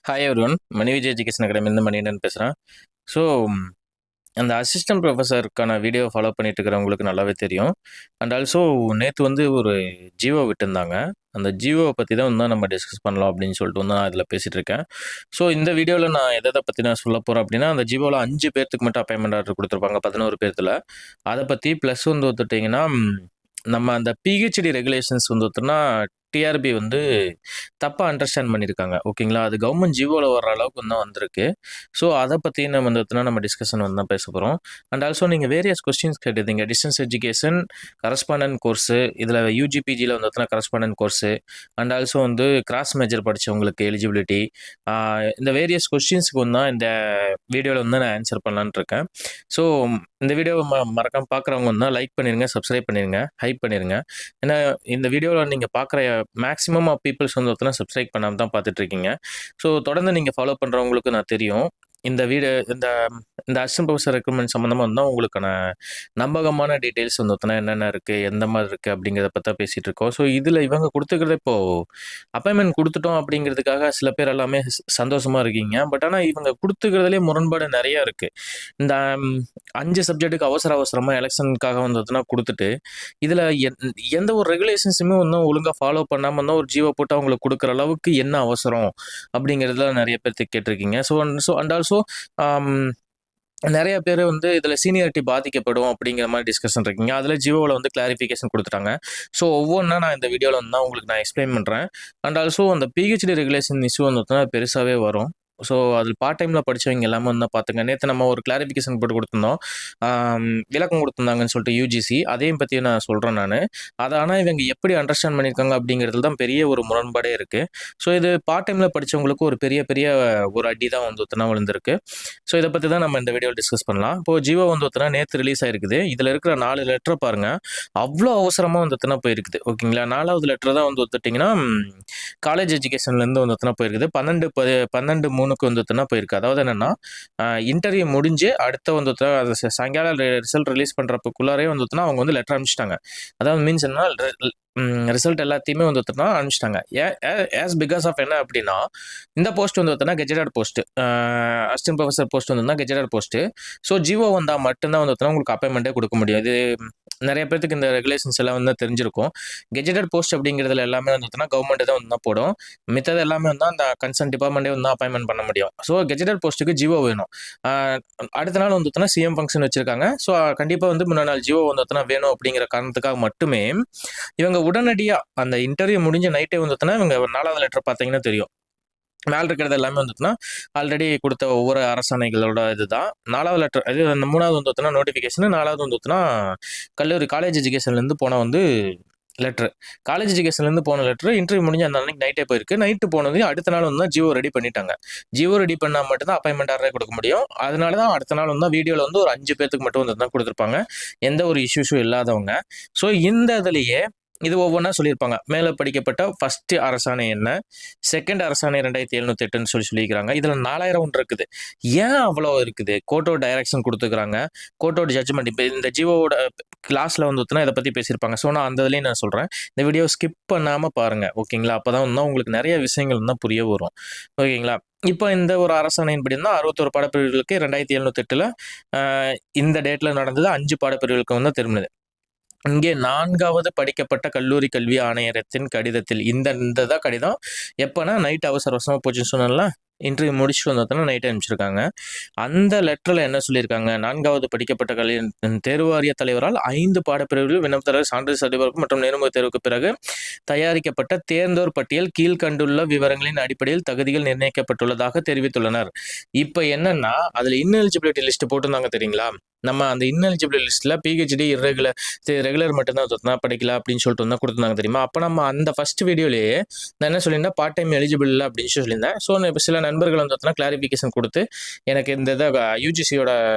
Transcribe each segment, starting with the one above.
Hi everyone. Mani Vijay education அகாடமிலேருந்து மணிகண்டன் பேசுகிறேன். So அந்த அசிஸ்டன்ட் ப்ரொஃபஸருக்கான வீடியோ ஃபாலோ பண்ணிட்டு இருக்கிறவங்களுக்கு நல்லாவே தெரியும். அண்ட் ஆல்சோ நேற்று வந்து ஒரு ஜியோ விட்டுருந்தாங்க. அந்த ஜியோவை பற்றி தான் வந்து நம்ம டிஸ்கஸ் பண்ணலாம் அப்படின்னு சொல்லிட்டு வந்து நான் இதில் பேசிகிட்டு இருக்கேன். ஸோ இந்த வீடியோவில் நான் எதை பற்றி நான் சொல்ல போகிறேன் அப்படின்னா, அந்த ஜியோவில் 5 பேர்த்துக்கு மட்டும் அப்பாயின்மெண்ட் ஆர்டர் கொடுத்துருப்பாங்க 11 பேர்த்தில். அதை பற்றி ப்ளஸ் வந்து ஒத்துட்டிங்கன்னா நம்ம அந்த பிஹெச்டி ரெகுலேஷன்ஸ் வந்து ஒத்துனா டிஆர்பி வந்து தப்பாக அண்டர்ஸ்டாண்ட் பண்ணியிருக்காங்க. ஓகேங்களா? அது கவர்மெண்ட் ஜியோவில் வர அளவுக்கு தான் வந்திருக்கு. ஸோ அதை பற்றி நம்ம வந்து நம்ம டிஸ்கஷன் வந்து தான் பேச போகிறோம். அண்ட் ஆல்சோ நீங்கள் வேரியஸ் கொஸ்டின்ஸ் கேட்டிருந்தீங்க. டிஸ்டன்ஸ் எஜுகேஷன் கரஸ்பாண்டன்ட் கோர்ஸு, இதில் யூஜிபிஜியில் வந்து கரஸ்பாண்டன்ட் கோர்ஸு, அண்ட் ஆல்சோ வந்து கிராஸ் மேஜர் படித்தவங்களுக்கு எலிஜிபிலிட்டி, இந்த வேரியஸ் கொஸ்டின்ஸுக்கு வந்து தான் இந்த வீடியோவில் வந்து நான் ஆன்சர் பண்ணலான்னு இருக்கேன். ஸோ இந்த வீடியோவை மறக்காமல் பார்க்குறவங்க வந்து லைக் பண்ணிடுங்க, சப்ஸ்கிரைப் பண்ணிடுங்க, ஹைப் பண்ணிடுங்க. ஏன்னா இந்த வீடியோவில் நீங்கள் பார்க்குற மேக்ஸிமம் ஆஃப் பீப்புள்ஸ் வந்து ஒருத்தனா சப்ஸ்கிரைப் பண்ணாமல் தான் பார்த்துட்ருக்கீங்க. ஸோ தொடர்ந்து நீங்கள் ஃபாலோ பண்ணுறவங்களுக்கு நான் தெரியும். இந்த இந்த அசிஸ்டன்ட் ப்ரொஃபஸர் ரெக்ரூட்மெண்ட் சம்மந்தமாக வந்து உங்களுக்கான நம்பகமான டீட்டெயில்ஸ் வந்து ஒருத்தனா என்னென்ன இருக்குது, எந்த மாதிரி இருக்குது அப்படிங்கிறத பற்றி தான் பேசிகிட்டு இருக்கோம். ஸோ இதில் இவங்க கொடுத்துக்கிறது இப்போது அப்பாயின்மெண்ட் கொடுத்துட்டோம் அப்படிங்கிறதுக்காக சில பேர் எல்லாமே சந்தோஷமாக இருக்கீங்க. பட் ஆனால் இவங்க கொடுத்துக்கிறதுலே முரண்பாடு நிறையா இருக்குது. இந்த 5 சப்ஜெக்ட்டுக்கு அவசரமாக எலெக்ஷனுக்காக வந்து கொடுத்துட்டு, இதில் எந்த ஒரு ரெகுலேஷன்ஸுமே வந்து ஒழுங்காக ஃபாலோ பண்ணாமல் வந்து ஒரு ஜியோ போட்டு அவங்களுக்கு கொடுக்குற அளவுக்கு என்ன அவசரம் அப்படிங்கிறதுல நிறைய பேர்த்துக்கு கேட்டிருக்கீங்க. அண்ட் ஆல்சோ நிறைய பேர் வந்து இதில் சீனியாரிட்டி பாதிக்கப்படும் அப்படிங்கிற மாதிரி டிஸ்கஷன் இருக்கீங்க. அதில் ஜியோவில் வந்து கிளாரிஃபிகேஷன் கொடுத்துட்டாங்க. ஸோ ஒவ்வொன்றா நான் இந்த வீடியோவில் வந்து தான் உங்களுக்கு நான் எக்ஸ்பிளைன் பண்ணுறேன். அண்ட் ஆல்சோ அந்த பிஹெச்டி ரெகுலேஷன் இஷ்யூ வந்து பெருசாகவே வரும். ஸோ அதில் பார்ட் டைமில் படித்தவங்க எல்லாமே வந்து பார்த்துங்க. நேற்று நம்ம ஒரு கிளாரிஃபிகேஷன் போட்டு கொடுத்துருந்தோம். விளக்கம் கொடுத்துருந்தாங்கன்னு சொல்லிட்டு யூஜிசி, அதையும் பற்றி நான் சொல்கிறேன் நான். அதை ஆனால் இவங்க எப்படி அண்டர்ஸ்டாண்ட் பண்ணியிருக்காங்க அப்படிங்கிறதுல தான் பெரிய ஒரு முரண்பாடே இருக்குது. ஸோ இது பார்ட் டைமில் படித்தவங்களுக்கு ஒரு பெரிய ஒரு அடி தான் வந்து விழுந்திருக்கு. ஸோ இதை பற்றி தான் நம்ம இந்த வீடியோவில் டிஸ்கஸ் பண்ணலாம். இப்போது ஜியோ வந்து நேற்று ரிலீஸ் ஆயிருக்குது. இதில் இருக்கிற 4 லெட்டரை பாருங்கள். அவ்வளோ அவசரமாக வந்து போயிருக்குது. ஓகேங்களா? 4வது லெட்டர் தான் வந்து ஒத்துட்டிங்கன்னா காலேஜ் எஜுகேஷன்லேருந்து வந்து போயிருக்குது. 12/3க்கு வந்து போயிருக்கு. அதாவது என்னென்னா இன்டர்வியூ முடிஞ்சு அடுத்த வந்து சாயங்காலம் ரிசல்ட் ரிலீஸ் பண்ணுறப்பக்குள்ளாரே வந்து அவங்க வந்து லெட்டர் அனுப்பிச்சிட்டாங்க. அதாவது மீன்ஸ் என்ன, ரிசல்ட் எல்லாத்தையுமே வந்து அனுப்பிச்சிட்டாங்க. ஆஸ் பிகாஸ் ஆஃப் என்ன அப்படின்னா, இந்த போஸ்ட் வந்து gazetted post, assistant professor post வந்து கெஜெட்டட் போஸ்ட்டு. ஸோ ஜியோ வந்தால் மட்டும்தான் வந்து உங்களுக்கு அப்பாயின்மெண்ட்டே கொடுக்க முடியும். இது நிறைய பேருக்கு இந்த ரெகுலேஷன்ஸ் எல்லாம் வந்து தெரிஞ்சிருக்கும். கெஜெட்டட் போஸ்ட் அப்படிங்கிறதுல எல்லாமே வந்து கவர்மெண்ட் தான் வந்து போடும். மித்தது எல்லாமே வந்து அந்த கன்சர்ன் டிபார்ட்மெண்ட்டே வந்து அப்பாயின்மெண்ட் பண்ண முடியும். ஸோ கெஜெட்டட் போஸ்ட்டுக்கு ஜியோ வேணும். அடுத்த நாள் வந்து சிஎம் ஃபங்க்ஷன் வச்சிருக்காங்க. ஸோ கண்டிப்பாக வந்து முன்னாள் நாள் ஜியோ வந்து வேணும் அப்படிங்கிற காரணத்துக்காக மட்டுமே இவங்க உடனடியாக அந்த இன்டர்வியூ முடிஞ்ச நைட்டே வந்து இவங்க 4வது லெட்டர் பார்த்தீங்கன்னா தெரியும். மேலே இருக்கிறது எல்லாமே வந்துட்டுனா ஆல்ரெடி கொடுத்த ஒவ்வொரு அரசாணைகளோட இதுதான். 4வது லெட்டர் இது, அந்த 3வது வந்து நோட்டிஃபிகேஷன், 4வது வந்து காலேஜ் எஜுகேஷன்லேருந்து போன வந்து லெட்ரு. காலேஜ் எஜுகேஷன்லேருந்து போன லெட்ரு இன்டர்வியூ முடிஞ்சு அந்த அன்னைக்கு நைட்டே போயிருக்கு. நைட்டு போனது அடுத்த நாள் வந்து ஜியோ ரெடி பண்ணிட்டாங்க. ஜியோ ரெடி பண்ணால் மட்டும்தான் அப்பாயின்மெண்ட் ஆர்டரே கொடுக்க முடியும். அதனால தான் அடுத்த நாள் வந்து வீடியோவில் வந்து ஒரு 5 பேர்த்துக்கு மட்டும் வந்து தான் கொடுத்துருப்பாங்க, எந்த ஒரு இஷ்யூஸும் இல்லாதவங்க. ஸோ இந்த இதுலேயே இது ஒவ்வொன்றா சொல்லியிருப்பாங்க. மேலே படிக்கப்பட்ட ஃபஸ்ட்டு அரசாணை என்ன, செகண்ட் அரசாணை 2708ன்னு சொல்லிக்கிறாங்க. இதில் 4000 ஒன்று இருக்குது. ஏன் அவ்வளோ இருக்குது? கோர்ட்டோட டைரக்ஷன் கொடுத்துக்கிறாங்க, கோர்ட்டோட ஜட்ஜ்மெண்ட். இப்போ இந்த ஜியோவோட கிளாஸில் வந்து இதை பற்றி பேசியிருப்பாங்க. ஸோ நான் அந்த இதுலேயும் நான் சொல்கிறேன். இந்த வீடியோ ஸ்கிப் பண்ணாமல் பாருங்கள். ஓகேங்களா? அப்போ தான் வந்து உங்களுக்கு நிறைய விஷயங்கள் தான் புரிய வரும். ஓகேங்களா? இப்போ இந்த ஒரு அரசாணையின்படி தான் 61 பாடப்பிரிவுகளுக்கு 2708ல் இந்த டேட்டில் நடந்தது. 5 பாடப்பிரிவுகளுக்கு வந்து திரும்பினது. இங்கே 4வது படிக்கப்பட்ட கல்லூரி கல்வி ஆணையரத்தின் கடிதத்தில் இந்த தான் கடிதம். எப்போனா நைட் அவசரமாக போச்சுன்னு சொன்னால, இன்டர்வியூ முடிச்சுட்டு வந்தோன்னா நைட் அனுப்பிச்சிருக்காங்க. அந்த லெட்டரில் என்ன சொல்லியிருக்காங்க, 4வது படிக்கப்பட்ட கல்வி தேர்வு வாரிய தலைவரால் 5 பாடப்பிரிவுகளில் விண்ணப்பதாரர் சான்றிதழ் சரிபார்ப்பு மற்றும் நேர்முக தேர்வுக்கு பிறகு தயாரிக்கப்பட்ட தேர்ந்தோர் பட்டியல் கீழ்கண்டுள்ள விவரங்களின் அடிப்படையில் தகுதிகள் நிர்ணயிக்கப்பட்டுள்ளதாக தெரிவித்துள்ளனர். இப்போ என்னன்னா, அதில் இன்எலிஜிபிலிட்டி லிஸ்ட் போட்டிருந்தாங்க தெரியுங்களா? நம்ம அந்த இன்எலிஜிபிலிட்டி லிஸ்ட்டில் பிஹெச்டி ரெகுலர் மட்டும்தான் படிக்கலாம் அப்படின்னு சொல்லிட்டு வந்து கொடுத்துருந்தாங்க தெரியுமா? அப்போ நம்ம அந்த ஃபர்ஸ்ட் வீடியோலேயே நான் என்ன சொல்லியிருந்தேன், பார்ட் டைம் எலிஜிபிள் இல்லை அப்படின்னு சொல்லியிருந்தேன். ஸோ இப்போ சில நண்பர்கள் வந்து கிளாரிஃபிகேஷன் கொடுத்து எனக்கு இந்த இதை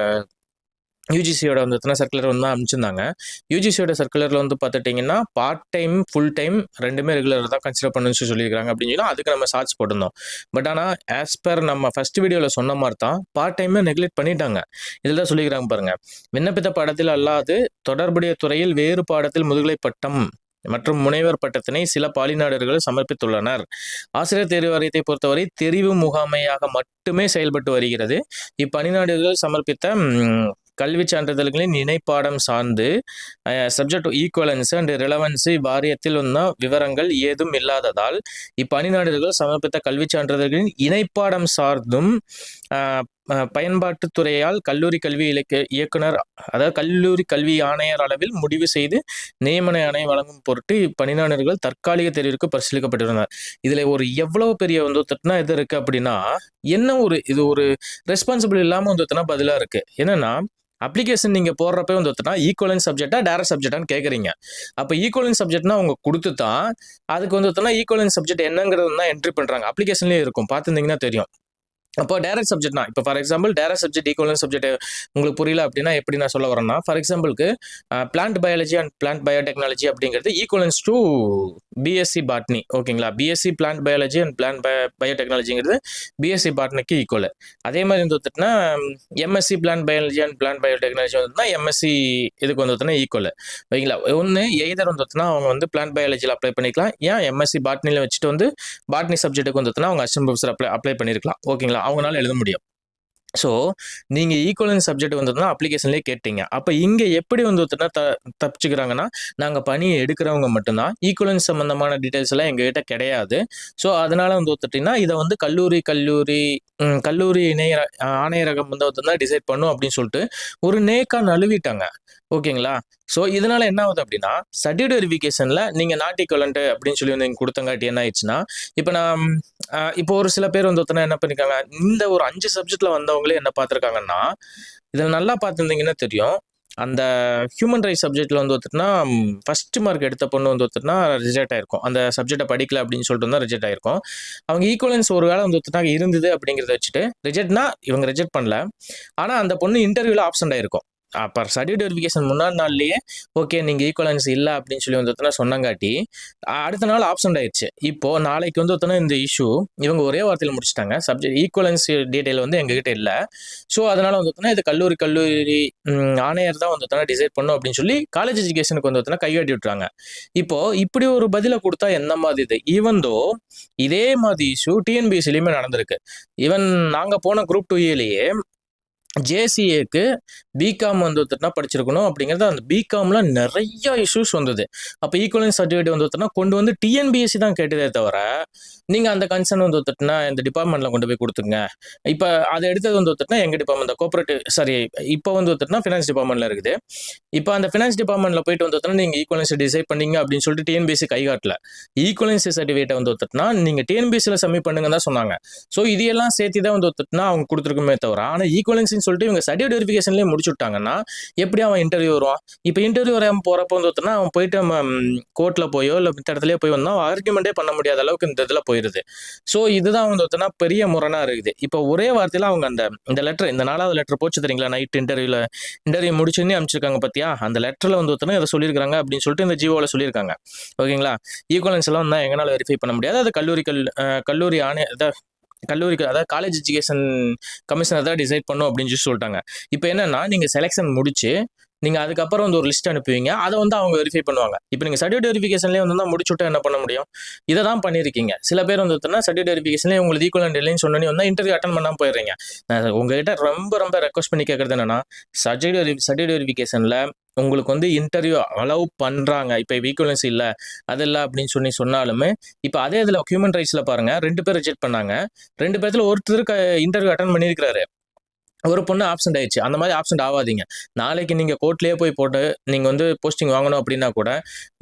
யூஜிசியோட வந்து சர்க்குலர் வந்து அனுப்பிச்சிருந்தாங்க. யூஜிசியோட சர்க்குலரில் வந்து பார்த்துட்டிங்கன்னா பார்ட் டைம் ஃபுல் டைம் ரெண்டுமே ரெகுலர் தான் கன்சிடர் பண்ணுன்னு சொல்லியிருக்காங்க அப்படின்னு சொல்லி அதுக்கு நம்ம சார்ஜ் போட்டிருந்தோம். பட் ஆனால் ஆஸ் பர் நம்ம ஃபர்ஸ்ட் வீடியோவில் சொன்ன மாதிரி தான் பார்ட் டைமே நெக்லெக்ட் பண்ணிட்டாங்க. இதில் தான் சொல்லிக்கிறாங்க பாருங்கள், விண்ணப்பித்த பாடத்தில் அல்லாது தொடர்புடைய துறையில் வேறு பாடத்தில் முதுகலை பட்டம் மற்றும் முனைவர் பட்டத்தினை சில பாலி நாடுகள் சமர்ப்பித்துள்ளனர். ஆசிரியர் தேர்வு வாரியத்தை பொறுத்தவரை தெரிவு முகாமையாக மட்டுமே செயல்பட்டு வருகிறது. இப்பணி நாடுகள் சமர்ப்பித்த கல்வி சான்றிதழ்களின் இணைப்பாடம் சார்ந்து சப்ஜெக்ட் ஈக்குவலன்ஸ் அண்ட் ரிலவன்சி வாரியத்தில் உள்ள விவரங்கள் ஏதும் இல்லாததால் இப்பணி நாடுகள் சமர்ப்பித்த கல்வி சான்றிதழ்களின் இணைப்பாடம் சார்ந்தும் பயன்பாட்டுத் துறையால் கல்லூரி கல்வி இயக்குனர் அதாவது கல்லூரி கல்வி ஆணையர் அளவில் முடிவு செய்து நியமன ஆணை வழங்கும் பொருட்டு இப்பணியாளர்கள் தற்காலிக தேர்விற்கு பரிசீலிக்கப்பட்டிருந்தனர். இதுல ஒரு எவ்வளவு பெரிய இது இருக்கு அப்படின்னா, என்ன இது ஒரு ரெஸ்பான்சிபிள் இல்லாம பதிலா இருக்கு. என்னன்னா, அப்ளிகேஷன் நீங்க போடுறப்ப ஈக்குவலன்ட் சப்ஜெக்டா டைரக்ட் சப்ஜெக்டான்னு கேட்குறீங்க. அப்ப ஈக்குவலன்ட் சப்ஜெக்ட்னா அவங்க கொடுத்து தான் அதுக்கு ஈக்குவலன்ட் சப்ஜெக்ட் என்னங்கிறது தான் என்ட்ரி பண்றாங்க. அப்ளிகேஷன்லயே இருக்கும், பார்த்துருந்தீங்கன்னா தெரியும். அப்போ டைரக்ட் சப்ஜெக்ட்னா இப்போ for example direct subject equivalent subject உங்களுக்கு புரியல அப்படின்னா எப்படி நான் சொல்ல வரேன்னா, ஃபார் எக்ஸாம்பிளுக்கு plant biology and plant biotechnology அப்படிங்கிறது ஈக்குவலன்ஸ் டு பிஎஸ்சி பாட்னி. ஓகேங்களா, BSc plant biology and plant பயோடெக்னாலஜிங்கிறது பிஎஸ்சி பாட்னிக்கு ஈக்குவல். அதே மாதிரி வந்துட்டுனா MSc plant biology and plant biotechnology வந்துட்டுனா எம்எஸ்சி இதுக்கு வந்துட்டுனா ஈக்குவல். ஓகேங்களா, ஒன்று எய்தர் வந்துட்டுனா அவங்க பிளான்ட் பயாலஜியில் அப்ளை பண்ணிக்கலாம், ஏன் எம்எஸ்சி பாட்னியில் வச்சுட்டு பாட்னி சப்ஜெக்ட்டுக்கு வந்துட்டுனா அவங்க அசிஸ்டன்ட் ப்ரொஃபஸர் அப்ளை பண்ணியிருக்கலாம். ஓகேங்களா, அவங்களால எழுத முடியும். ஸோ நீங்கள் ஈக்குவலன்ட் சப்ஜெக்ட் வந்துட்டுனா அப்ளிகேஷன்லேயே கேட்டீங்க. அப்போ இங்கே எப்படி தப்பிச்சுக்கிறாங்கன்னா, நாங்கள் பணியை எடுக்கிறவங்க மட்டும்தான், ஈக்குவலன்ட் சம்மந்தமான டீட்டெயில்ஸ் எல்லாம் எங்ககிட்ட கிடையாது. ஸோ அதனால வந்துட்டீங்கன்னா இதை கல்லூரி ஆணையரகம் டிசைட் பண்ணும் அப்படின்னு சொல்லிட்டு ஒரு நேக்கா நழுவிட்டாங்க. ஓகேங்களா, ஸோ இதனால என்ன ஆகுது அப்படின்னா, சர்டிஃபிகேட் வெரிஃபிகேஷன்ல நீங்க நாட் ஈக்குவலன்ட் அப்படின்னு சொல்லி நீங்க கொடுத்தங்காட்டி என்ன ஆயிடுச்சுன்னா, இப்போ ஒரு சில பேர் என்ன பண்ணிருக்காங்க, இந்த ஒரு 5 சப்ஜெக்ட்ல வந்தவங்களே என்ன பார்த்துருக்காங்கன்னா, இதில் நல்லா பார்த்துருந்தீங்கன்னா தெரியும், அந்த ஹியூமன் ரைட்ஸ் சப்ஜெக்ட்ல ஃபர்ஸ்ட் மார்க் எடுத்த பொண்ணு ரிஜெக்ட் ஆயிருக்கும். அந்த சப்ஜெக்டை படிக்கல அப்படின்னு சொல்லிட்டு தான் ரிஜெக்ட் ஆயிருக்கும். அவங்க ஈக்குவலன்ஸ் ஒரு வேளை இருந்தது அப்படிங்கிறத வச்சுட்டு ரிஜெக்ட்னா இவங்க ரிஜெக்ட் பண்ணல, ஆனா அந்த பொண்ணு இன்டர்வியூல ஆப்சென்ட் ஆயிருக்கும். அப்போ சர்டிஃபிகேட் வெரிஃபிகேஷன் முன்னாடி நாள்லயே ஓகே நீங்க ஈக்குவலன்ஸ் இல்லை அப்படின்னு சொல்லி சொன்னங்காட்டி அடுத்த நாள் ஆப்சென்ட் ஆயிடுச்சு. இப்போ நாளைக்கு இந்த இஷ்யூ இவங்க ஒரே வார்த்தையில் முடிச்சுட்டாங்க, சப்ஜெக்ட் ஈக்குவலன்ஸ் டீடைல் எங்ககிட்ட இல்லை, ஸோ அதனால இது கல்லூரி ஆணையர் தான் டிசைட் பண்ணும் அப்படின்னு சொல்லி காலேஜ் எஜுகேஷனுக்கு கைகாட்டி விட்டுறாங்க. இப்போ இப்படி ஒரு பதிலை கொடுத்தா என்ன மாதிரி இது? ஈவன் தோ இதே மாதிரி இஷ்யூ டிஎன்பிஎஸ்சிலையுமே நடந்திருக்கு. ஈவன் நாங்க போன குரூப் 2ஏலேயே ஜேசிஏக்கு பிகாம் படிச்சிருக்கணும் அப்படிங்கிறது, அந்த பிகாம்ல நிறைய இஷ்யூஸ் வந்தது. அப்போ ஈக்குவலன்ஸ் சர்டிஃபிகேட் கொண்டு டிஎன்பிஎஸ்சி தான் கேட்டதே தவிர நீங்க அந்த கன்சர்ன் இந்த டிபார்ட்மெண்ட்ல கொண்டு போய் கொடுத்துங்க. இப்போ அதை எடுத்தது எங்க டிபார்ட்மெண்ட் கோஆபரேட்டிவ் இப்போ ஃபினான்ஸ் டிபார்ட்மெண்ட்ல இருக்குது. இப்போ அந்த ஃபினான்ஸ் டிபார்ட்மெண்ட்ல போயிட்டு நீங்க ஈக்குவலன்ஸ் டிசைட் பண்ணீங்க அப்படின்னு சொல்லிட்டு டிஎன்பிஎஸ்சி கைகாட்டல. ஈக்குவலன்ஸ் சர்டிஃபிகேட்டை நீங்க டிஎன்பிஎஸ்சியில் சப்மிட் பண்ணுங்க தான் சொன்னாங்க. ஸோ இதெல்லாம் சேர்த்து தான் அவங்க கொடுத்துருக்குமே தவிர, ஆனால் ஈக்குவலன்ஸ் சொல்லிட்டு இவங்க சர்டிஃபிகேட் வெரிஃபிகேஷன்லேயே முடிச்சு விட்டாங்கன்னா எப்படி அவன் இன்டர்வியூ வருவான்? இப்போ இன்டர்வியூ வராமல் போறப்போ அவன் போயிட்டு கோர்ட்ல போயோ இல்லை மற்ற இடத்துலயே போய் வந்தா ஆர்குமெண்டே பண்ண முடியாத அளவுக்கு இந்த இதில் போயிருது. ஸோ இதுதான் பெரிய முரணா இருக்குது. இப்போ ஒரே வார்த்தையில அவங்க இந்த லெட்டர், இந்த 4வது லெட்டர் போச்சு தெரியுங்களா, நைட் இன்டர்வியூ முடிச்சுன்னு அமைச்சிருக்காங்க பார்த்தியா, அந்த லெட்டர்ல இதை சொல்லியிருக்காங்க அப்படின்னு சொல்லிட்டு இந்த ஜிஓவில் சொல்லியிருக்காங்க. ஓகேங்களா, ஈக்குவலன்ஸ் எல்லாம் எங்களால் வெரிஃபை பண்ண முடியாது, அது கல்லூரி கல்லூரிக்கு அதாவது காலேஜ் எஜுகேஷன் கமிஷனர் தான் டிசைட் பண்ணும் அப்படின்னு சொல்லிட்டாங்க. இப்போ என்னன்னா, நீங்க செலெக்ஷன் முடிச்சு நீங்க அதுக்கப்புறம் ஒரு லிஸ்ட் அனுப்புவீங்க, அதை அவங்க வெரிஃபை பண்ணுவாங்க. இப்போ நீங்க சர்டிஃபிகேட் வெரிஃபிகேஷன்லேயே முடிச்சுட்டா என்ன பண்ண முடியும்? இதை தான் பண்ணியிருக்கீங்க. சில பேர் சர்டிஃபிகேட் வெரிஃபிகேஷன்லேயே உங்களுக்கு ஈக்குவலன்ட் இல்லைன்னு சொன்னோன்னே இன்டர்வியூ அட்டன் பண்ணாமல் போயிடுறீங்க. நான் உங்ககிட்ட ரொம்ப ரெக்வஸ்ட் பண்ணி கேட்கறது என்னன்னா, சர்டிஃபிகேட் வெரிஃபிகேஷன்ல உங்களுக்கு இன்டர்வியூ அலோவ் பண்றாங்க. இப்போ ஈக்குவலன்ஸ் இல்ல அது இல்லை அப்படின்னு சொன்னாலுமே, இப்போ அதே இதில் ஹியூமன் ரைட்ஸ்ல பாருங்க, 2 பேர் ரிஜெக்ட் பண்ணாங்க. 2 பேர்த்துல ஒருத்தருக்கு இன்டர்வியூ அட்டன் பண்ணியிருக்காரு, ஒரு பொண்ணு ஆப்சென்ட் ஆயிடுச்சு. அந்த மாதிரி ஆப்சென்ட் ஆகாதீங்க. நாளைக்கு நீங்க கோர்ட்லயே போய் போட்டு நீங்க போஸ்டிங் வாங்கணும் அப்படின்னா கூட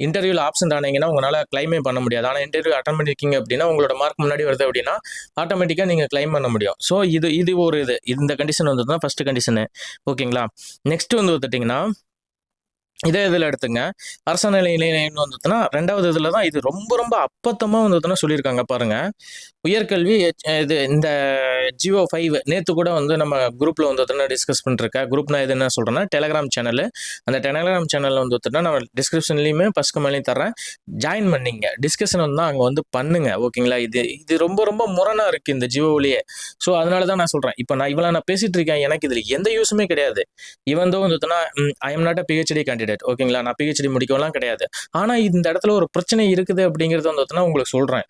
இன்டர்வியூல ஆப்சென்ட் ஆனீங்கன்னா உங்களால கிளைமே பண்ண முடியாது. ஆனா இன்டர்வியூ அட்டன் பண்ணிருக்கீங்க அப்படின்னா உங்களோட மார்க் முன்னாடி வருது அப்படின்னா ஆட்டோமேட்டிக்கா நீங்க கிளைம் பண்ண முடியும். ஸோ இது ஒரு இந்த கண்டிஷன் தான் ஃபர்ஸ்ட் கண்டிஷனு. ஓகேங்களா, நெக்ஸ்ட் வந்துட்டீங்கன்னா இதே இதில் எடுத்துங்க, அரசாணை நிலையம் 2வது இதில் தான் இது ரொம்ப அப்பத்தமாக சொல்லியிருக்காங்க பாருங்க. உயர்கல்வி இந்த ஜியோ 5 நேற்று கூட நம்ம குரூப்ல டிஸ்கஸ் பண்ணிருக்கேன். குரூப்னா இது என்ன சொல்றேன்னா, டெலகிராம் சேனல். அந்த டெலகிராம் சேனல்ல நான் டிஸ்கிரிப்ஷன்லயுமே ஃபர்ஸ்ட் கமெண்ட்லையும் தரேன், ஜாயின் பண்ணிங்க. டிஸ்கஷன் அங்கே பண்ணுங்க. ஓகேங்களா, இது ரொம்ப முரணா இருக்கு இந்த ஜியோவிலேயே. ஸோ அதனால தான் நான் சொல்றேன், இப்போ நான் பேசிட்டு இருக்கேன், எனக்கு இதில் எந்த யூஸுமே கிடையாது. இவன் I am not a PhD candidate. Candidate. ஓகேங்களா? நான் பிஹெச்டி முடிக்கலாம் கிடையாது. ஆனா இந்த இடத்துல ஒரு பிரச்சனை இருக்குது அப்படிங்கிறது வந்து பார்த்தீங்கன்னா உங்களுக்கு சொல்றேன்.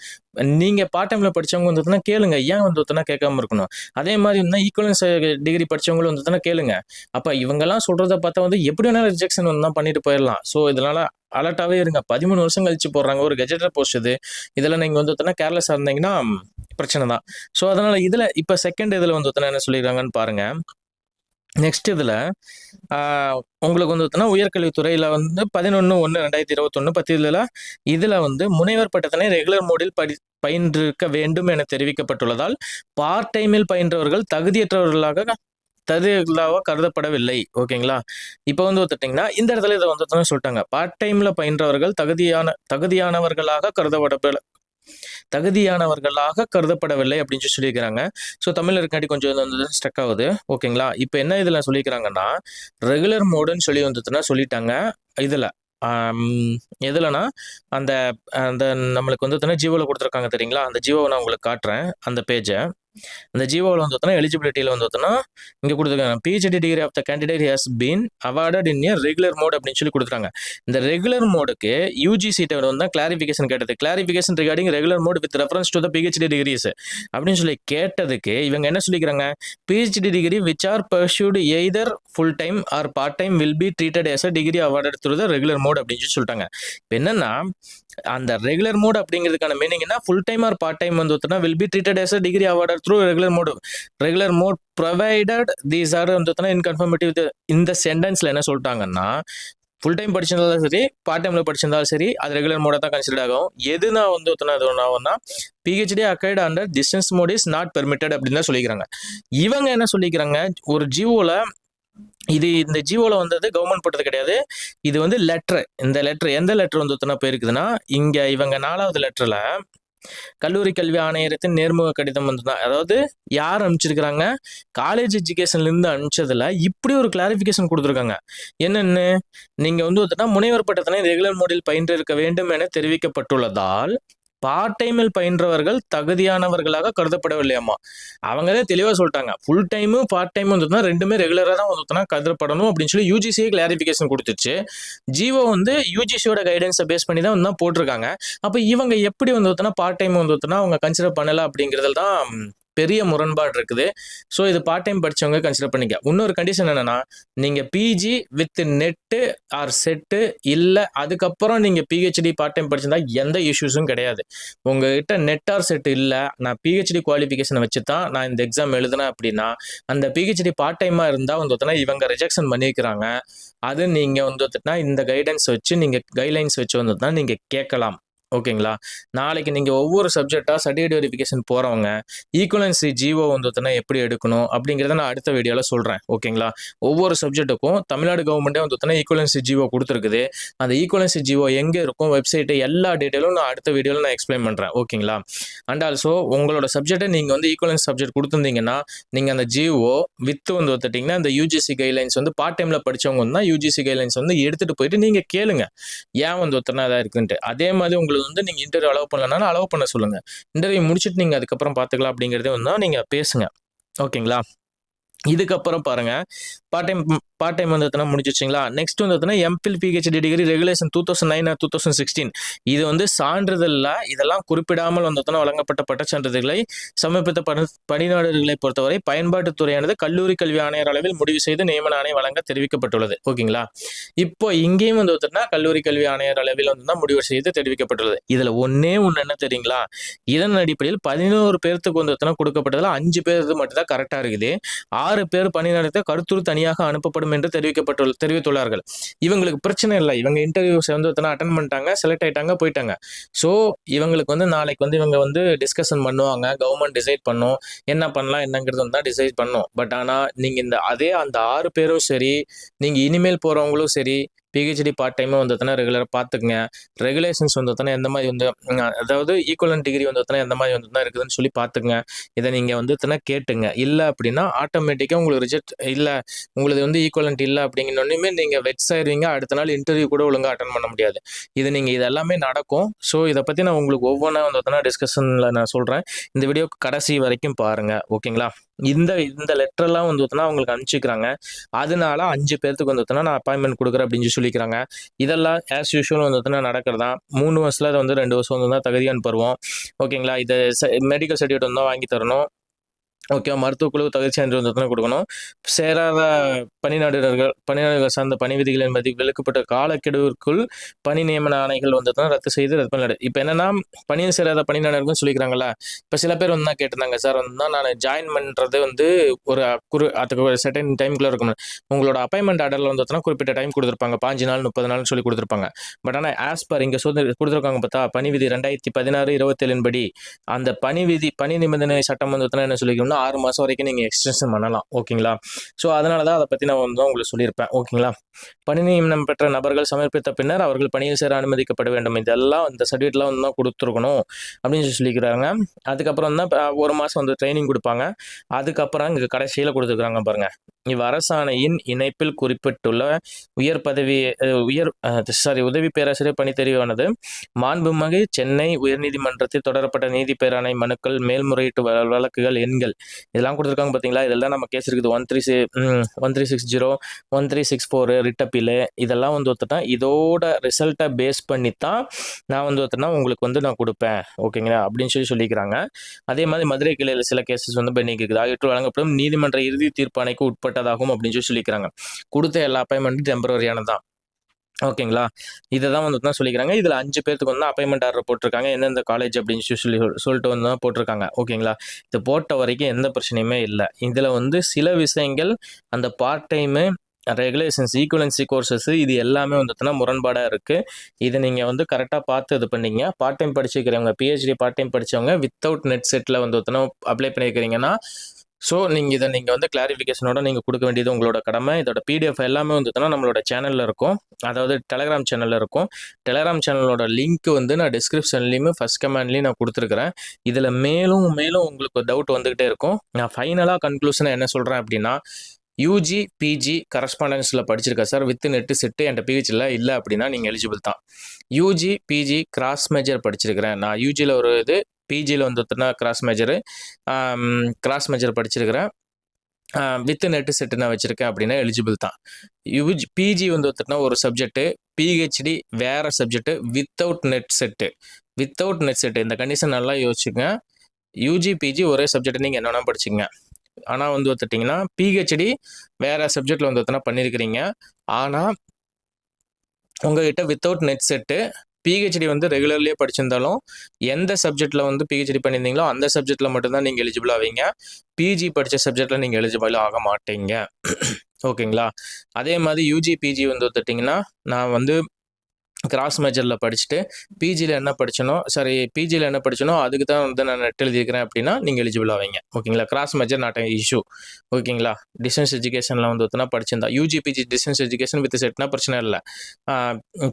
நீங்க பார்ட் டைம்ல படிச்சவங்க வந்து பார்த்தீங்கன்னா கேளுங்க. ஏன் வந்து பார்த்தீங்கன்னா கேட்காம இருக்கணும்? அதே மாரி வந்து ஈக்குவலன்ஸ் டிகிரி படிச்சவங்களும் வந்து பார்த்தீங்கன்னா கேளுங்க. அப்ப இவங்கலாம் சொல்றத பார்த்தா வந்து எப்படி வேணாலும் ரிஜெக்ஷன் வந்து தான் பண்ணிட்டு போயிரலாம். ஸோ இதனால அலர்ட்டாவே இருங்க. 13 வருஷம் கழிச்சு போடுறாங்க. ஒரு கெஜெட்டட் போஸ்ட் இது. இதுல நீங்க வந்து பார்த்தீங்கன்னா கேர்லெஸ்ஸா இருந்தீங்கன்னா பிரச்சனை தான். ஸோ அதனால இதுல இப்ப செகண்ட் இதுல வந்து பார்த்தீங்கன்னா என்ன சொல்லியிருக்காங்கன்னு பாருங்க. நெக்ஸ்ட் இதுல உங்களுக்கு வந்து பார்த்தீங்கன்னா உயர்கல்வித்துறையில வந்து 11/1/2021 பத்தியில இதுல வந்து முனைவர் பட்டத்தினை ரெகுலர் மோடில் பயின்றிருக்க வேண்டும் என தெரிவிக்கப்பட்டுள்ளதால் பார்ட் டைமில் பயின்றவர்கள் தகுதியற்றவர்களாக கருதப்படவில்லை. ஓகேங்களா? இப்போ வந்து பார்த்துட்டீங்கன்னா இந்த இடத்துல இதை வந்து சொல்லிட்டாங்க. பார்ட் டைம்ல பயின்றவர்கள் தகுதியானவர்களாக கருதப்படவில்லை அப்படின்னு சொல்லியிருக்கிறாங்க. ஸோ தமிழ்ல இருக்காட்டி கொஞ்சம் வந்து ஸ்ட்ரக் ஆகுது. ஓகேங்களா? இப்போ என்ன இதில் சொல்லிக்கிறாங்கன்னா ரெகுலர் மோடுன்னு சொல்லி வந்துட்டுனா சொல்லிட்டாங்க. இதில் எதுலனா அந்த அந்த நம்மளுக்கு வந்து ஜியோவில் கொடுத்துருக்காங்க தெரியுங்களா? அந்த ஜியோவை நான் உங்களுக்கு காட்டுறேன் அந்த பேஜை. அந்த ஜியோவில் வந்து பார்த்தோன்னா எலிஜிபிலிட்டியில் வந்து பார்த்தோன்னா இங்கே கொடுத்துருக்காங்க PhD degree of the candidate has been awarded in a regular mode அப்படின்னு சொல்லி கொடுத்துருக்காங்க. இந்த ரெகுலர் மோடுக்கு யூஜிசிட்ட வந்து தான் கிளாரிஃபிகேஷன் கேட்டது. Clarification regarding regular mode with reference to the PhD degrees அப்படின்னு சொல்லி கேட்டதுக்கு இவங்க என்ன சொல்லிக்கிறாங்க, PhD degree which are pursued either full time or part time will be treated as a degree awarded through the regular mode அப்படின்னு சொல்லி சொல்லிட்டாங்க. இப்போ என்னன்னா அந்த ரெகுலர் மோட் அப்படிங்கிறதுக்கான மீனிங் என்ன, full time or part time வந்து will be treated as a degree awarded through regular mode provided these are வந்து இன் கன்ஃபர்மேட்டிவ் இந்த சென்டென்ஸ்ல என்ன சொல்லிட்டாங்கன்னா ஃபுல் டைம் படிச்சிருந்தாலும் சரி பார்ட் டைம்ல படிச்சிருந்தாலும் சரி அது ரெகுலர் மோட தான் கன்சிடர் ஆகும். எது நான் வந்து PhD acquired under distance mode is not permitted அப்படின்னு தான் சொல்லிக்கிறாங்க. இவங்க என்ன சொல்லிக்கிறாங்க, ஒரு ஜியோல இந்த ஜியோல வந்தது கவர்மெண்ட் போட்டது கிடையாது. இது வந்து லெட்டர். இந்த லெட்டர் எந்த லெட்டர் வந்து போயிருக்குதுன்னா இங்க இவங்க 4வது லெட்டர்ல கல்லூரி கல்வி ஆணையரத்தின் நேர்முக கடிதம் வந்துதான். அதாவது யார் அனுப்பிச்சிருக்கிறாங்க, காலேஜ் எஜுகேஷன்ல இருந்து அனுப்பிச்சதுல இப்படி ஒரு கிளாரிபிகேஷன் கொடுத்துருக்காங்க. என்னன்னு, நீங்க வந்து முனைவர் பட்டத்தினை ரெகுலர் மோடில் பயின்று இருக்க வேண்டும் என தெரிவிக்கப்பட்டுள்ளதால் பார்ட் டைமில் பயின்றவர்கள் தகுதியானவர்களாக கருதப்படவில்லையாமா. அவங்களே தெளிவா சொல்லிட்டாங்க, ஃபுல் டைமும் பார்ட் டைமும் வந்து ரெண்டுமே ரெகுலரா தான் வந்து கருதப்படணும் அப்படின்னு சொல்லி யூஜிசியே கிளாரிபிகேஷன் கொடுத்துச்சு. ஜிஓ வந்து யூஜிசியோட கைடன்ஸை பேஸ் பண்ணி தான் வந்து போட்டிருக்காங்க. அப்போ இவங்க எப்படி வந்து பார்ட் டைம் வந்து அவங்க கன்சிடர் பண்ணல அப்படிங்கிறதுல தான் பெரிய முரண்பாடு இருக்குது. ஸோ இது பார்ட் டைம் படிச்சவங்க கன்சிடர் பண்ணிக்க. இன்னொரு கண்டிஷன் என்னன்னா, நீங்க PG with NET or SET இல்லை அதுக்கப்புறம் நீங்க பிஹெச்டி பார்ட் டைம் படிச்சிருந்தா எந்த இஷ்யூஸும் கிடையாது. உங்ககிட்ட நெட் ஆர் செட் இல்லை, நான் பிஹெச்டி குவாலிஃபிகேஷனை வச்சு தான் நான் இந்த எக்ஸாம் எழுதுனேன் அப்படின்னா அந்த பிஹெச்டி பார்ட் டைமா இருந்தா வந்து இவங்க ரிஜெக்ஷன் பண்ணிக்கிறாங்க. அது நீங்க வந்து இந்த கைடன்ஸ் வச்சு நீங்க கைட்லைன்ஸ் வச்சு வந்து நீங்க கேட்கலாம். ஓகேங்களா? நாளைக்கு நீங்க ஒவ்வொரு சப்ஜெக்டா சர்டிஃபிகேட் வெரிஃபிகேஷன் போறவங்க ஈக்குவலன்சி ஜிஓ வந்து எப்படி எடுக்கணும் அப்படிங்கிறத நான் அடுத்த வீடியோல சொல்றேன். ஓகேங்களா? ஒவ்வொரு சப்ஜெக்ட்டுக்கும் தமிழ்நாடு கவர்மெண்டே வந்து ஈக்குவலன்சி ஜிஓ கொடுத்துருக்குது. அந்த ஈக்குவலன்சி ஜிஓ எங்க இருக்கும், வெப்சைட், எல்லா டீட்டெயிலும் நான் அடுத்த வீடியோல நான் எக்ஸ்பிளைன் பண்றேன். ஓகேங்களா? அண்ட் ஆல்சோ உங்களோட சப்ஜெக்டை நீங்க வந்து ஈக்குவலன்ஸ் சப்ஜெக்ட் கொடுத்துருந்தீங்கன்னா நீங்க அந்த ஜிஓ வித் வந்து வந்துட்டீங்கன்னா இந்த யூஜிசி கைட்லைன்ஸ் வந்து பார்ட் டைம்ல படிச்சவங்க வந்து யூஜிசி கைட்லைன்ஸ் வந்து எடுத்துட்டு போயிட்டு நீங்க கேளுங்க ஏன் வந்து ஒத்தனா இருக்குன்ட்டு. அதே மாதிரி உங்களுக்கு வந்து நீங்க இன்டர்வியூ அலோவ் பண்ணலனாலும் அலோவ் பண்ண சொல்லுங்க. இன்டர்வியூ முடிச்சுட்டு நீங்க அதுக்கப்புறம் பார்த்துக்கலாம் அப்படிங்கிறதே வந்து நீங்க பேசுங்க. ஓகேங்களா? இதுக்கப்புறம் பாருங்க, பார்ட் டைம் வந்து முடிச்சிச்சிங்களா. நெக்ஸ்ட் வந்து MPhil PhD degree regulation 2009 or 2016 இது வந்து சான்றிதழ்ல இதெல்லாம் குறிப்பிடாமல் வந்து வழங்கப்பட்ட பட்டச்சான்றிதழ்களை சமர்ப்பித்த பணியாளர்களை பொறுத்தவரை பயன்பாட்டு துறையானது கல்லூரி கல்வி ஆணையர் அளவில் முடிவு செய்து நியமன ஆணை வழங்க தெரிவிக்கப்பட்டுள்ளது. ஓகேங்களா? இப்போ இங்கேயும் வந்து கல்லூரி கல்வி ஆணையர் அளவில் வந்து முடிவு செய்து தெரிவிக்கப்பட்டுள்ளது. இதுல ஒண்ணு என்ன தெரியுங்களா, இதன் அடிப்படையில் 11 பேருக்கு வந்து கொடுக்கப்பட்டதுல 5 பேருக்கு மட்டும் தான் கரெக்டா இருக்குது. 6 பேர் பணி நடத்த கருத்துரு தனியாக அனுப்பப்படும் என்று தெரிவித்துள்ளார்கள். இவங்களுக்கு பிரச்சனை இல்லை. இவங்க இன்டர்வியூஸ் வந்து அட்டன் பண்ணிட்டாங்க, செலக்ட் ஆயிட்டாங்க, போயிட்டாங்க. ஸோ இவங்களுக்கு வந்து நாளைக்கு வந்து இவங்க வந்து டிஸ்கஷன் பண்ணுவாங்க. கவர்மெண்ட் டிசைட் பண்ணும் என்ன பண்ணலாம் என்னங்கிறது வந்து தான் டிசைட் பண்ணும். பட் ஆனால் நீங்க அந்த 6 பேரும் சரி, நீங்க இனிமேல் போறவங்களும் சரி பிஹெச்டி பார்ட் டைமும் வந்து ரெகுலராக பார்த்துக்குங்க. ரெகுலேஷன்ஸ் வந்து எந்த மாதிரி வந்து அதாவது ஈக்குவலன்ட் டிகிரி வந்து எந்த மாதிரி வந்து இருக்குதுன்னு சொல்லி பார்த்துக்குங்க. இதை நீங்க வந்து கேட்டுங்க. இல்லை அப்படின்னா ஆட்டோமேட்டிக்காக உங்களுக்கு ரிஜெக்ட் இல்லை, உங்களுக்கு வந்து ஈக்குவலன்ட் இல்லை அப்படிங்கன்னொன்னுமே நீங்கள் வெக்ஸ் ஆயிருவீங்க. அடுத்த நாள் இன்டர்வியூ கூட ஒழுங்காக அட்டன் பண்ண முடியாது. இது எல்லாமே நடக்கும். ஸோ இதை பற்றி நான் உங்களுக்கு ஒவ்வொன்றா வந்து டிஸ்கஷனில் நான் சொல்கிறேன். இந்த வீடியோ கடைசி வரைக்கும் பாருங்க. ஓகேங்களா? இந்த லெட்டர்லாம் வந்து அவங்களுக்கு அனுப்பிச்சிக்கிறாங்க. அதனால 5 பேருக்கு வந்து நான் அப்பாயின்மெண்ட் கொடுக்குறேன் அப்படின்னு சொல்லி சொல்லிக்கிறாங்க. இதெல்லாம் ஆஸ் யூசுவல் வந்து பார்த்தீங்கன்னா நடக்கிறதா. 3 வருஷத்துல அது வந்து 2 வருஷம் வந்து தான் தகுதியான் பருவம். ஓகேங்களா? இத மெடிக்கல் சர்டிஃபிகேட் வந்து வாங்கி தரணும். ஓகே. மருத்துவக் குழு தகுதி சான்று வந்து எத்தன குடுக்கணும். சேராத பணியாளர்கள் சார்ந்த பணி விதிகளின் விலக்கப்பட்ட காலக்கெடுவிற்குள் பணி நியமன ஆணைகள் வந்து ரத்து செய்து ரத்து பண்ணி இப்ப என்னன்னா, பணியில் சேராத பணியாளர்கள்னு சொல்லிக்கிறாங்கல்ல. இப்ப சில பேர் வந்து தான் கேட்டிருந்தாங்க, சார் வந்து தான் நான் ஜாயின் பண்றது வந்து ஒரு அதுக்கு ஒரு செர்டைன் டைம்க்குள்ள இருக்கணும். உங்களோட அப்பாயின்ட்மென்ட் ஆர்டர்ல வந்து பார்த்தீங்கன்னா, குறிப்பிட்ட டைம் குடுத்திருப்பாங்க. 15 நாள், 30 நாள்னு சொல்லி குடுத்திருப்பாங்க. பட் ஆனா ஆஸ் பர் இங்க குடுத்திருக்காங்க பார்த்தா, பணி விதி 2016, 27 படி அந்த பணி நிபந்தனை சட்டம் வந்து பார்த்தீங்கன்னா என்ன சொல்லிக்கணும்னா 6 மாசம் வரைக்கும் நீங்க எக்ஸ்டென்ஷன் பண்ணலாம். ஓகேங்களா? ஸோ அதனால தான் அத பத்தி நான் வந்து உங்களுக்கு சொல்லியிருப்பேன். ஓகேங்களா? பணி நியமனம் பெற்ற நபர்கள் சமர்ப்பித்த பின்னர் அவர்கள் பணியில் சேர அனுமதிக்கப்பட வேண்டும். இதெல்லாம் இந்த சர்டிஃபிகேட்லாம் வந்து தான் குடுத்துருக்கணும் அப்படின்னு சொல்லிக்கிறாங்க. அதுக்கப்புறம் தான் 1 மாசம் வந்து ட்ரெய்னிங் குடுப்பாங்க. அதுக்கப்புறம் இங்க கடைசியில குடுத்துருக்காங்க பாருங்க. இவ்வரசாணையின் இணைப்பில் குறிப்பிட்டுள்ள உயர் பதவி உதவி பேராசிரியர் பணித் தெரிவானது மாண்புமிகு சென்னை உயர்நீதிமன்றத்தில் தொடரப்பட்ட நீதி பேராணை மனுக்கள், மேல்முறையீட்டு வழக்குகள் எண்கள் இதெல்லாம் குடுத்துருக்காங்க பார்த்தீங்களா? இதெல்லாம் நம்ம கேஸ் இருக்குது. 1360, 1364 ரிட் அப்பீலு இதெல்லாம் வந்து ஒத்துட்டா இதோட ரிசல்ட்ட பேஸ் பண்ணி தான் நான் வந்து ஒத்துனா உங்களுக்கு வந்து நான் குடுப்பேன். ஓகேங்களா? அப்படின்னு சொல்லிக்கிறாங்க. அதே மாதிரி மதுரை கிளையில சில கேஸஸ் வந்து பெண்டிங் இருக்குது. ஆகியவற்றை வழங்கப்படும் நீதிமன்ற இறுதி தீர்ப்பாணைக்கு உட்பட்டதாகும் அப்படின்னு சொல்லிக்கிறாங்க. குடுத்த எல்லா அப்பாயின்ட்மென்ட்டும் டெம்பரரியானது தான். ஓகேங்களா? இத தான் வந்து சொல்லிக்கிறாங்க. இதுல 5 பேத்துக்கு வந்து அப்பாயின்ட்மென்ட் ஆர்டர் போட்டுருக்காங்க. எந்தெந்த காலேஜ் அப்படின்னு சொல்லிட்டு வந்து தான் போட்டுருக்காங்க. ஓகேங்களா? இது போட்ட வரைக்கும் எந்த பிரச்சனையுமே இல்ல. இதுல வந்து சில விஷயங்கள் அந்த part time, regulations, equivalency courses இது எல்லாமே வந்து முரண்பாடா இருக்கு. இத நீங்க வந்து கரெக்ட்டா பார்த்து இது பண்ணீங்க. பார்ட் டைம் படிச்சிருக்கிறவங்க, பிஹெச்டி பார்ட் டைம் படிச்சவங்க வித்தவுட் நெட் செட்ல வந்து அப்ளை பண்ணியிருக்கிறீங்கன்னா, ஸோ நீங்க வந்து கிளாரிஃபிகேஷனோட நீங்க குடுக்க வேண்டியது உங்களோட கடமை. இதோட பிடிஎஃப் எல்லாமே வந்து நம்மளோட சேனல்ல இருக்கும். அதாவது டெலகிராம் சேனல்ல இருக்கும். டெலகிராம் சேனலோட லிங்க் வந்து நான் டிஸ்கிரிப்ஷன்லயுமே ஃபர்ஸ்ட் கமெண்ட்லயும் நான் குடுத்துருக்கிறேன். இதுல மேலும் மேலும் உங்களுக்கு டவுட் வந்துகிட்டே இருக்கும். நான் ஃபைனலா கன்க்ளூஷனா என்ன சொல்றேன் அப்படின்னா, யுஜி, பிஜி கரஸ்பாண்டன்ஸ்ல படிச்சிருக்கேன் சார். வித் நெட் செட் என்ட்ட பிஹெச்டில இல்ல அப்படின்னா நீங்க எலிஜிபிள் தான். யுஜி, பிஜி கிராஸ் மேஜர் படிச்சிருக்கிறேன். நான் யுஜில ஒரு இது, பிஜில வந்து கிராஸ் மேஜர் படிச்சிருக்கிறேன். வித் நெட் செட் நான் வச்சிருக்கேன் அப்படின்னா எலிஜிபிள் தான். பிஜி வந்து ஒரு சப்ஜெக்ட், பிஹெச்டி வேற சப்ஜெக்ட் வித்தவுட் நெட் செட் இந்த கண்டிஷன் நல்லா யோசிச்சுங்க. யுஜி, பிஜி ஒரே சப்ஜெக்ட் நீங்க என்ன வேணா படிச்சுங்க. ஆனா வந்து பார்த்துட்டீங்கன்னா பிஹெச்டி வேற சப்ஜெக்ட்ல வந்து பண்ணியிருக்கிறீங்க. ஆனா உங்ககிட்ட வித்தவுட் நெட் செட்டு பிஹெச்டி வந்து ரெகுலர்லயே படிச்சிருந்தாலும் எந்த சப்ஜெக்ட்ல வந்து பிஹெச்டி பண்ணியிருந்தீங்களோ அந்த சப்ஜெக்ட்ல மட்டும்தான் நீங்க எலிஜிபிள் ஆவீங்க. பிஜி படிச்ச சப்ஜெக்ட்ல நீங்க எலிஜிபிள் ஆக மாட்டீங்க. ஓகேங்களா? அதே மாதிரி யுஜி, பிஜி வந்து பார்த்துட்டீங்கன்னா நான் வந்து கிராஸ் மேஜர்ல படிச்சுட்டு பிஜில என்ன படிச்சனோ அதுக்கு தான் வந்து நான் நெட் எழுதியிருக்கிறேன் அப்படின்னா நீங்க எலிஜிபிள் ஆவீங்க. ஓகேங்களா? Cross major not an issue. ஓகேங்களா? டிஸ்டன்ஸ் எஜுகேஷன்ல வந்து படிச்சிருந்தா UG, PG distance education with செட்னா பிரச்சனை இல்ல.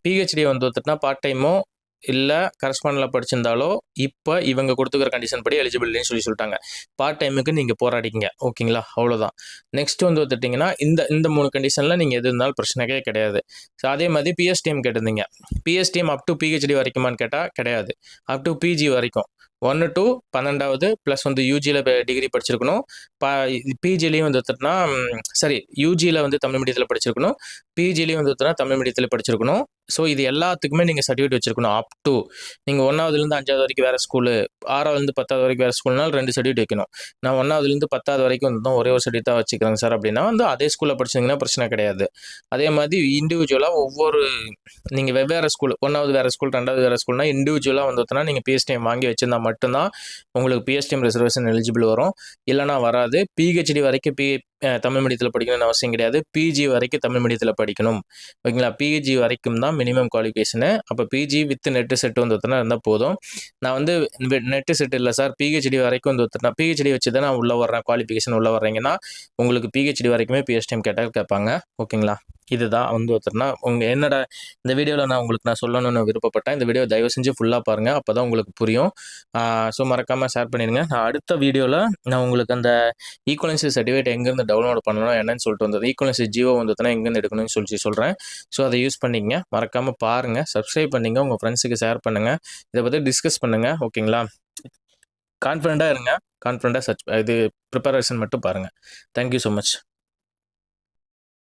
பிஹெச்டி வந்து பார்ட் டைமோ இல்ல கரஸ்பாண்டன்ட்ல படிச்சிருந்தாலோ இப்ப இவங்க கொடுத்துக்கிற கண்டிஷன் படி எலிஜிபிள் இல்லைன்னு சொல்லிட்டாங்க. பார்ட் டைமுக்கு நீங்க போராடிக்கங்க. ஓகேங்களா? அவ்வளவுதான். நெக்ஸ்ட் வந்து பார்த்துட்டீங்கன்னா இந்த 3 கண்டிஷன்ல நீங்க எது இருந்தாலும் பிரச்சனையே கிடையாது. ஸோ அதே மாதிரி பிஎஸ்டிஎம் கேட்டிருந்தீங்க. பிஎஸ்டிஎம் அப் டு பிஹெச்டி வரைக்குமான்னு கேட்டா கிடையாது. அப் டு பிஜி வரைக்கும் 1 to 12வது ப்ளஸ் வந்து யூஜியில் டிகிரி படிச்சிருக்கணும். பிஜிலையும் வந்து யூஜியில் வந்து தமிழ் மீடியத்தில் படிச்சிருக்கணும். பிஜிலையும் வந்து தமிழ் மீடியத்தில் படிச்சிருக்கணும். ஸோ இது எல்லாத்துக்குமே நீங்கள் சர்டிஃபிகேட் வச்சிருக்கணும். அப் டு நீங்கள் 1வதுலேருந்து 5வது வரைக்கும் வேறு ஸ்கூலு, 6வதுலேருந்து 10வது வரைக்கும் வேறு ஸ்கூல்னாலும் 2 சர்டிஃபிகேட் வைக்கணும். நான் 1வதுலேருந்து 10வது வரைக்கும் வந்து ஒரே ஒரு சர்டிஃபிகேட் தான் வச்சுக்கிறேங்க சார் அப்படின்னா வந்து அதே ஸ்கூலில் படிச்சிங்கன்னா பிரச்சனை கிடையாது. அதே மாதிரி இண்டிவிஜுவலாக நீங்கள் வெவ்வேறு ஸ்கூல் 1வது வேறு ஸ்கூல் 2வது வேறு ஸ்கூல்னா இண்டிவிஜுவலாக வந்து நீங்கள் பிஎஸ்டிஎம் வாங்கி வச்சிருந்தா மட்டும்தான் உங்களுக்கு பிஎஸ்டிஎம் ரிசர்வேஷன் எலிஜிபிள் வரும். இல்லைனா வராது. பிஹெச்டி வரைக்கும் தமிழ் மீடியத்தில் படிக்கணும்னு அவசியம் கிடையாது. பிஜி வரைக்கும் தமிழ் மீடியத்தில் படிக்கணும். ஓகேங்களா? பிஜி வரைக்கும் தான் மினிமம் குவாலிஃபிகேஷனு. அப்போ பிஜி வித் நெட் செட் வந்து இருந்தால் போதும். நான் வந்து நெட் செட் இல்லை சார், பிஹெச்டி வரைக்கும் வந்து பிஹெச்டி வச்சு தான் நான் உள்ளே வர்றேன், குவாலிஃபிகேஷன் உள்ளே வர்றீங்கன்னா உங்களுக்கு பிஹெச்டி வரைக்குமே பிஎஸ்டிஎம் கேட்பாங்க. ஓகேங்களா? இதுதான் வந்து என்னோட இந்த வீடியோவில் நான் சொல்லணும்னு விருப்பப்பட்டேன். இந்த வீடியோ தயவு செஞ்சு ஃபுல்லாக பாருங்கள். அப்போ தான் உங்களுக்கு புரியும். ஸோ மறக்காமல் ஷேர் பண்ணிடுங்க. நான் அடுத்த வீடியோவில் நான் உங்களுக்கு அந்த ஈக்குவலன்சி சர்டிஃபிகேட் எங்கேருந்து டவுன்லோட் பண்ணணும் என்னன்னு சொல்லிட்டு வந்தது, ஈக்குவலன்சி ஜியோ வந்து எங்கேருந்து எடுக்கணும்னு சொல்கிறேன். ஸோ அதை யூஸ் பண்ணிங்க. மறக்காமல் பாருங்கள், சப்ஸ்கிரைப் பண்ணிங்க, உங்கள் ஃப்ரெண்ட்ஸுக்கு ஷேர் பண்ணுங்கள், இதை பற்றி டிஸ்கஸ் பண்ணுங்கள். ஓகேங்களா? கான்ஃபிடென்ட்டாக இருங்க. இது ப்ரிப்பரேஷன் மட்டும் பாருங்கள். Thank you so much.